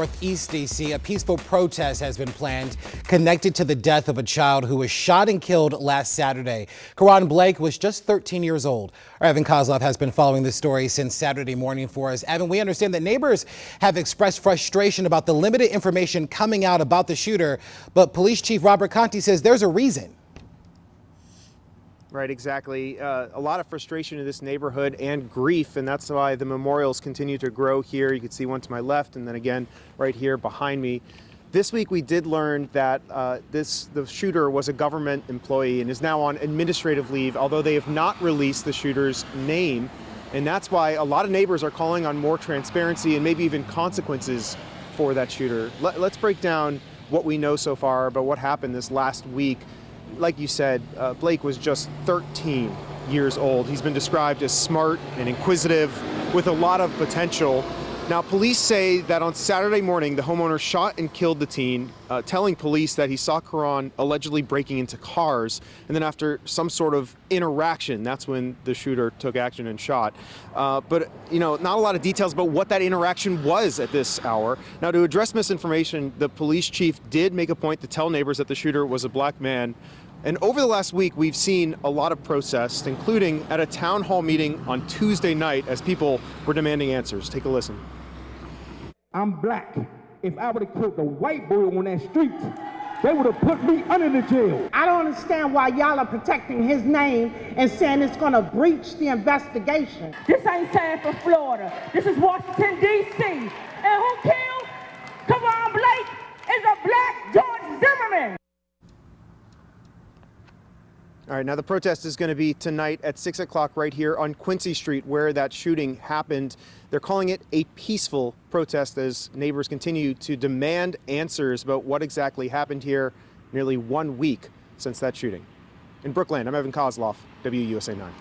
Northeast DC, a peaceful protest has been planned connected to the death of a child who was shot and killed last Saturday. Karon Blake was just 13 years old. Our Evan Kozlov has been following this story since Saturday morning for us. Evan, we understand that neighbors have expressed frustration about the limited information coming out about the shooter, but Police Chief Robert Conti says there's a reason. Right, exactly. A lot of frustration in this neighborhood and grief, and that's why the memorials continue to grow here. You can see one to my left and then again right here behind me. This week we did learn that the shooter was a government employee and is now on administrative leave, although they have not released the shooter's name. And that's why a lot of neighbors are calling on more transparency and maybe even consequences for that shooter. Let's break down what we know so far about what happened this last week. Like you said, Blake was just 13 years old. He's been described as smart and inquisitive with a lot of potential. Now, police say that on Saturday morning, the homeowner shot and killed the teen, telling police that he saw Karon allegedly breaking into cars. And then after some sort of interaction, that's when the shooter took action and shot. But, not a lot of details about what that interaction was at this hour. Now, to address misinformation, the police chief did make a point to tell neighbors that the shooter was a black man. And over the last week, we've seen a lot of protests, including at a town hall meeting on Tuesday night as people were demanding answers. Take a listen. I'm black. If I would have killed the white boy on that street, they would have put me under the jail. I don't understand why y'all are protecting his name and saying it's going to breach the investigation. This ain't Sanford, Florida. This is Washington, D.C. And who killed Karon Blake is a black George Zimmerman. All right, now the protest is going to be tonight at 6 o'clock right here on Quincy Street where that shooting happened. They're calling it a peaceful protest as neighbors continue to demand answers about what exactly happened here nearly 1 week since that shooting. In Brooklyn, I'm Evan Kozlov, WUSA 9.